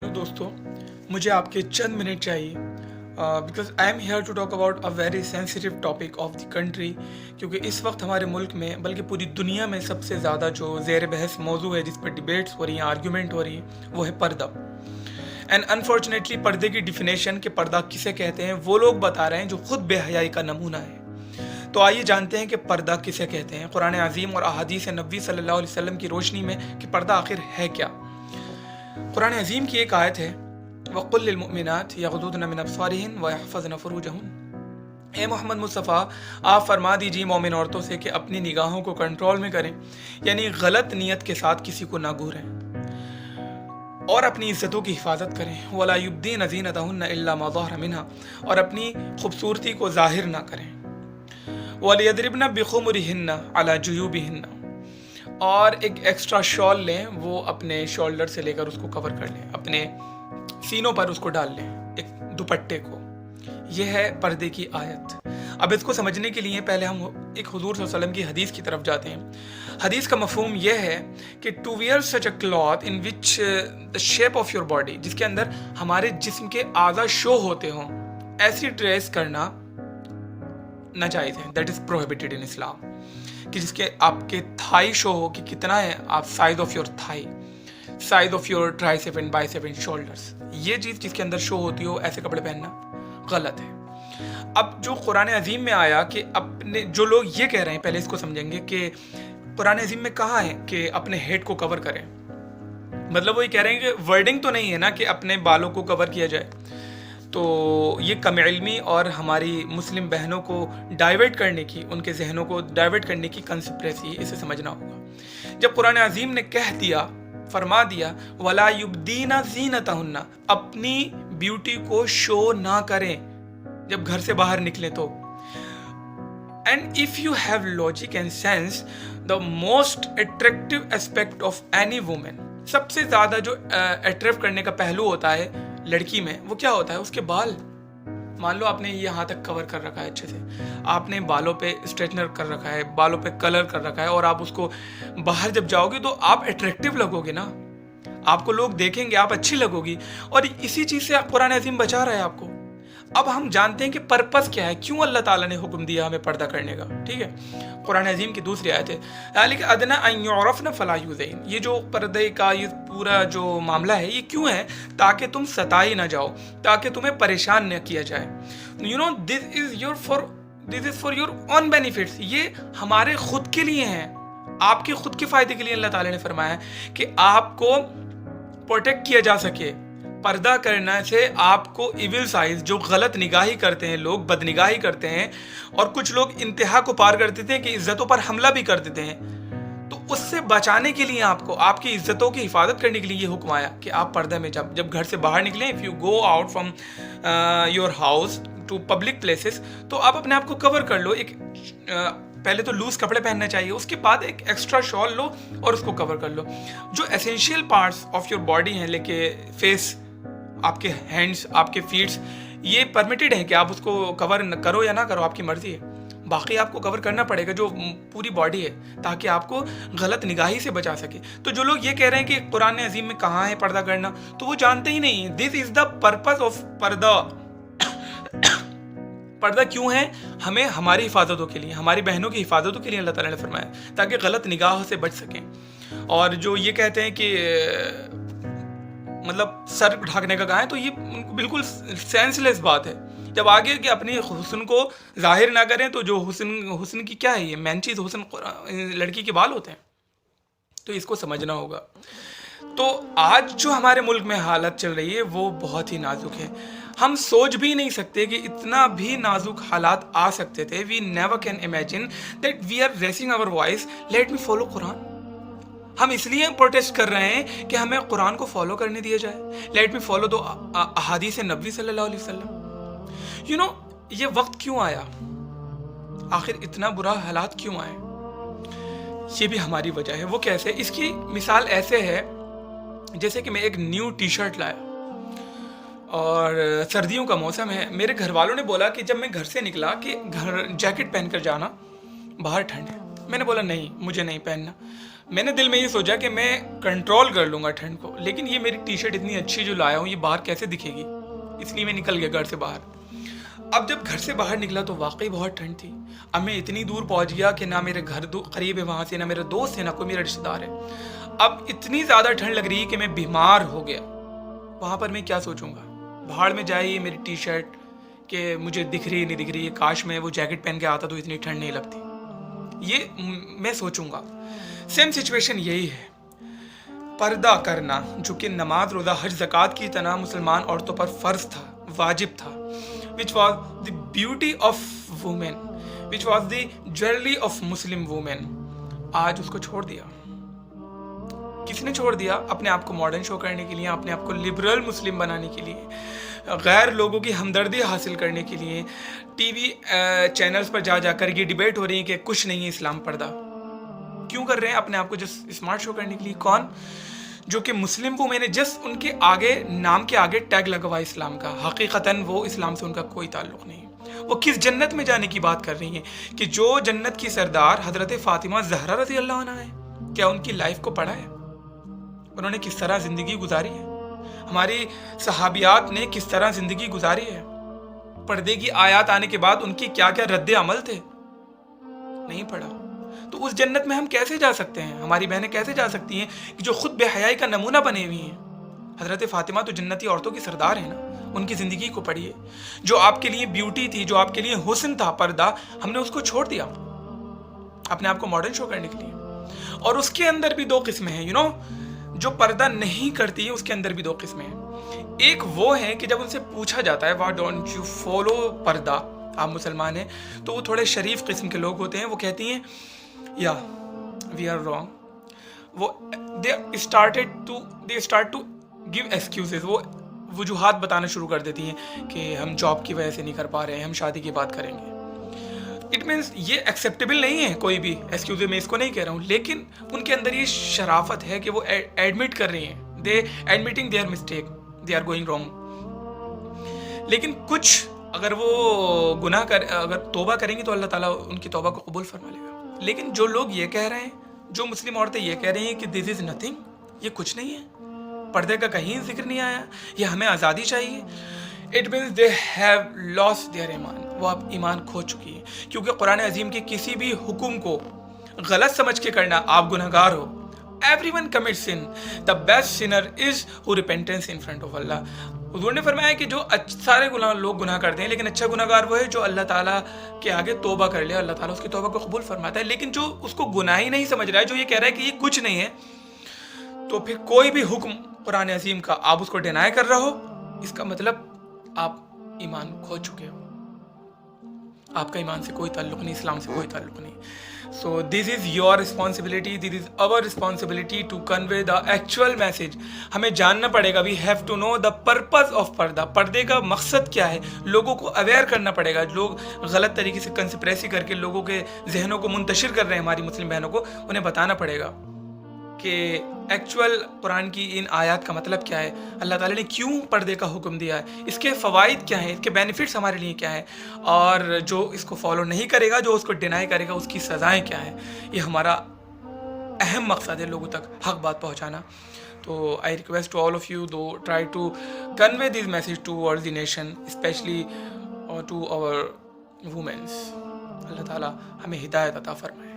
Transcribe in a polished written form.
तो दोस्तों मुझे आपके चंद मिनट चाहिए because I am here to talk about a very sensitive topic of the country, क्योंकि इस वक्त हमारे मुल्क में बल्कि पूरी दुनिया में सबसे ज़्यादा जो ज़ेर बहस मौजू है जिस पर डिबेट्स हो रही हैं, आर्ग्यूमेंट हो रही है, वो है पर्दा। एंड अनफॉर्चुनेटली पर्दे की डिफिनेशन कि पर्दा किसे कहते हैं वो लोग बता रहे हैं जो खुद बेहयाई का नमूना है। तो आइए जानते हैं कि पर्दा किसे कहते हैं कुरान अजीम और अहादीस नबी सल्लल्लाहु अलैहि वसल्लम की रोशनी में कि पर्दा आखिर है क्या। कुरान अजीम की एक आयत है, वक़ुल लिलमुमिनात यग़ुद्दुन मिन अब्सारिहिन व यहफ़ज़न फ़ुरूजहुन। ए मोहम्मद मुस्तफ़ा, आप फरमा दीजिए मोमिन औरतों से कि अपनी निगाहों को कंट्रोल में करें, यानी गलत नीयत के साथ किसी को ना घूरें और अपनी इज्जतों की हिफाजत करें। वला युब्दीन ज़ीनतहुन्ना इल्ला मा ज़हरा मिन्हा, और अपनी खूबसूरती को ज़ाहिर ना करें। वलियद्रिबना बिखुमुरिहिन्ना अला जुयूबिहिन्ना, और एक एक्स्ट्रा शॉल लें, वो अपने शोल्डर से लेकर उसको कवर कर लें, अपने सीनों पर उसको डाल लें, एक दुपट्टे को। यह है पर्दे की आयत। अब इसको समझने के लिए पहले हम एक हुजूर सल्लल्लाहु अलैहि वसल्लम की हदीस की तरफ जाते हैं। हदीस का मफहूम यह है कि to wear such a cloth in which the shape of your body, जिसके अंदर हमारे जिस्म के आज़ा शो होते हों, ऐसी ड्रेस करना नाजायज़ है। दैट इज़ प्रोहिबिटेड इन इस्लाम। कि जिसके आपके थाई शो हो कि कितना है आप size of your thigh, size of your tricep and bicep and shoulders, ये चीज़ जिसके अंदर शो होती हो, ऐसे कपड़े पहनना गलत है। अब जो कुरान अजीम में आया कि अपने, जो लोग ये कह रहे हैं, पहले इसको समझेंगे कि कुरान अजीम में कहा है कि अपने हेड को कवर करें, मतलब वो ये कह रहे हैं कि वर्डिंग तो नहीं है ना कि अपने बालों को कवर किया जाए। तो ये कम इल्मी और हमारी मुस्लिम बहनों को डाइवर्ट करने की, उनके जहनों को डाइवर्ट करने की कंस्पिरेसी, इसे समझना होगा। जब कुरान अजीम ने कह दिया, फरमा दिया वला युब्दीना ज़ीनतहुन्ना, अपनी ब्यूटी को शो ना करें जब घर से बाहर निकले तो। And if you have logic and sense, the most attractive aspect of any women, सबसे ज़्यादा जो अट्रैक्ट करने का पहलू होता है लड़की में, वो क्या होता है? उसके बाल। मान लो आपने ये यहाँ तक कवर कर रखा है अच्छे से, आपने बालों पे स्ट्रेटनर कर रखा है, बालों पे कलर कर रखा है, और आप उसको बाहर जब जाओगे तो आप अट्रैक्टिव लगोगे ना, आपको लोग देखेंगे, आप अच्छी लगोगी। और इसी चीज़ से कुरान अजीम बचा रहा है आपको। अब हम जानते हैं कि पर्पस क्या है, क्यों अल्लाह ताला ने हुक्म दिया हमें पर्दा करने का। ठीक है, कुरान अजीम की दूसरी आयत है ज़ालिका अदना अन युअरफ़ना फला युज़ैन। ये जो पर्दे का ये पूरा जो मामला है, ये क्यों है? ताकि तुम सताई ना जाओ, ताकि तुम्हें परेशान न किया जाए। You know this is for your own benefits. ये हमारे खुद के लिए हैं, आपके खुद के फ़ायदे के लिए अल्लाह ताला ने फरमाया कि आपको प्रोटेक्ट किया जा सके। पर्दा करने से आपको इविल साइज, जो गलत निगाही करते हैं लोग, बदनिगाही करते हैं, और कुछ लोग इंतहा को पार कर देते हैं कि इज्जतों पर हमला भी कर देते हैं, तो उससे बचाने के लिए आपको, आपकी इज्जतों की हिफाजत करने के लिए ये हुक्म आया कि आप पर्दा में जब घर से बाहर निकलें, if you go out from your house to public places, तो आप अपने आप को कवर कर लो। एक पहले तो लूज कपड़े पहनने चाहिए, उसके बाद एक एक्स्ट्रा शॉल लो और उसको कवर कर लो। जो essential parts of your body हैं, लेके फेस, आपके हैंड्स, आपके फीट्स, ये परमिटेड है कि आप उसको कवर करो या ना करो, आपकी मर्जी है। बाकी आपको कवर करना पड़ेगा जो पूरी बॉडी है, ताकि आपको गलत निगाही से बचा सके। तो जो लोग ये कह रहे हैं कि कुरान अजीम में कहाँ है पर्दा करना, तो वो जानते ही नहीं है। This is the purpose of पर्दा। पर्दा क्यों है? हमें हमारी हिफाजतों के लिए, हमारी बहनों की हिफाजतों के लिए अल्लाह ताला ने फरमाया, ताकि गलत निगाह से बच सकें। और जो ये कहते हैं कि मतलब सर ढकने का कहा है, तो ये बिल्कुल सेंसलेस बात है। जब आगे कि अपनी हुस्न को जाहिर ना करें, तो जो हुस्न की क्या है, ये मेन चीज़ हुस्न लड़की के बाल होते हैं, तो इसको समझना होगा। तो आज जो हमारे मुल्क में हालत चल रही है वो बहुत ही नाजुक है। हम सोच भी नहीं सकते कि इतना भी नाजुक हालात आ सकते थे। We never can imagine that we are raising our voice, let me follow Quran. हम इसलिए प्रोटेस्ट कर रहे हैं कि हमें कुरान को फॉलो करने दिया जाए। लेट मी फॉलो दो अहादीस नबी सल्लल्लाहु अलैहि वसल्लम। यू नो, ये वक्त क्यों आया, आखिर इतना बुरा हालात क्यों आए, ये भी हमारी वजह है। वो कैसे? इसकी मिसाल ऐसे है जैसे कि मैं एक न्यू टी शर्ट लाया और सर्दियों का मौसम है। मेरे घर वालों ने बोला कि जब मैं घर से निकला कि घर जैकेट पहनकर जाना, बाहर ठंड है। मैंने बोला नहीं, मुझे नहीं पहनना। मैंने दिल में ये सोचा कि मैं कंट्रोल कर लूँगा ठंड को, लेकिन ये मेरी टी शर्ट इतनी अच्छी जो लाया हूँ ये बाहर कैसे दिखेगी, इसलिए मैं निकल गया घर से बाहर। अब जब घर से बाहर निकला तो वाकई बहुत ठंड थी। अब मैं इतनी दूर पहुंच गया कि ना मेरे घर करीब है वहाँ से, ना मेरा दोस्त है, ना कोई मेरा रिश्तेदार है। अब इतनी ज़्यादा ठंड लग रही है कि मैं बीमार हो गया। वहाँ पर मैं क्या सोचूंगा, भाड़ में जाए ये मेरी टी शर्ट कि मुझे दिख रही नहीं दिख रही है, काश मैं वो जैकेट पहन के आता तो इतनी ठंड नहीं लगती, ये मैं सोचूंगा। सेम सिचुएशन यही है। पर्दा करना जो कि नमाज रोज़ा हज ज़कात की तरह मुसलमान औरतों पर फ़र्ज था, वाजिब था, which was the beauty of women, which was the jewelry of Muslim women, आज उसको छोड़ दिया। किसने छोड़ दिया? अपने आप को मॉडर्न शो करने के लिए, अपने आप को लिबरल मुस्लिम बनाने के लिए, गैर लोगों की हमदर्दी हासिल करने के लिए। टीवी चैनल्स पर जा जाकर ये डिबेट हो रही है कि कुछ नहीं है इस्लाम पर्दा। क्यों कर रहे हैं? अपने आप को जस्ट स्मार्ट शो करने के लिए। कौन? जो कि मुस्लिम वुमेन है, जस्ट उनके आगे, नाम के आगे टैग लगवा इस्लाम का, हकीकतन वो इस्लाम से उनका कोई ताल्लुक नहीं। वो किस जन्नत में जाने की बात कर रही हैं कि जो जन्नत की सरदार हजरत फातिमा ज़हरा रज़ी अल्लाह अन्हा है, क्या उनकी लाइफ को पढ़ा है? उन्होंने किस तरह ज़िंदगी गुजारी है? हमारी सहाबियात ने किस तरह ज़िंदगी गुजारी है? पर्दे की आयत आने के बाद उनकी क्या क्या रद्द अमल थे? नहीं पढ़ा। तो उस जन्नत में हम कैसे जा सकते हैं? हमारी बहनें कैसे जा सकती हैं कि जो खुद बेहयाई का नमूना बने हुई हैं? हजरत फातिमा तो जन्नती औरतों की सरदार है ना, उनकी ज़िंदगी को पढ़िए। जो आपके लिए ब्यूटी थी, जो आपके लिए हुस्न था, पर्दा, हमने उसको छोड़ दिया अपने आप को मॉडर्न शो करने के लिए। और उसके अंदर भी दो किस्में हैं, जो पर्दा नहीं करती है उसके अंदर भी दो किस्में हैं। एक वो है कि जब उनसे पूछा जाता है व्हाई डोंट यू फॉलो पर्दा, आप मुसलमान हैं, तो वो थोड़े शरीफ किस्म के लोग होते हैं। वो कहती हैं या वी आर रॉन्ग। वो they start to give excuses. वो वजूहात बताना शुरू कर देती हैं कि हम जॉब की वजह से नहीं कर पा रहे हैं, हम शादी की बात करेंगे। इट मीन्स ये एक्सेप्टेबल नहीं है कोई भी एक्सक्यूज, मैं इसको नहीं कह रहा हूँ, लेकिन उनके अंदर ये शराफत है कि वो एडमिट कर रही हैं, they admitting their mistake, they are going wrong. लेकिन कुछ अगर वो गुनाह अगर तौबा करेंगी तो अल्लाह ताला उनकी तौबा को कबूल फरमा लेगा। लेकिन जो लोग ये कह रहे हैं, जो मुस्लिम औरतें ये कह रही हैं कि दिस इज़ नथिंग, ये कुछ नहीं है, पर्दे का कहीं जिक्र नहीं आया, ये हमें आज़ादी चाहिए, it means they have lost their iman. वो अब ईमान खो चुकी है, क्योंकि कुरान अजीम के किसी भी हुक्म को गलत समझ के करना, आप गुनहगार हो, everyone commits sin, the best sinner is who repentance in front of Allah. हुजूर ने फरमाया कि जो सारे लोग गुनाह करते हैं, लेकिन अच्छा गुनाहगार वो है जो अल्लाह ताला के आगे तौबा कर ले, अल्लाह ताला उसकी तौबा को कबूल फरमाता है। लेकिन जो उसको गुनाह ही नहीं समझ रहा है, जो ये कह रहा है कि ये कुछ नहीं है, तो फिर कोई भी हुक्म कुरान अजीम का आप उसको डिनाई कर रहे हो, इसका मतलब आप ईमान खो चुके हो। आपका ईमान से कोई ताल्लुक नहीं, इस्लाम से कोई ताल्लुक नहीं। So this is your responsibility, this is our responsibility to convey the actual message. हमें जानना पड़ेगा, we have to know the purpose of purdah, पर्दे का मकसद क्या है, लोगों को अवेयर करना पड़ेगा। लोग गलत तरीके से कंस्पिरेसी करके लोगों के जहनों को मुंतशिर कर रहे हैं, हमारी मुस्लिम बहनों को, उन्हें बताना पड़ेगा कि एक्चुअल कुरान की इन आयत का मतलब क्या है, अल्लाह ताला ने क्यों पर्दे का हुक्म दिया है, इसके फ़वाइद क्या हैं, इसके बेनिफिट्स हमारे लिए क्या है, और जो इसको फॉलो नहीं करेगा, जो उसको डिनाई करेगा, उसकी सज़ाएं क्या हैं। ये हमारा अहम मकसद है, लोगों तक हक बात पहुंचाना। तो I request to all of you, do try to convey this message towards the nation, specially to our womens. Allah ताला हमें हिदायत अता फरमाए।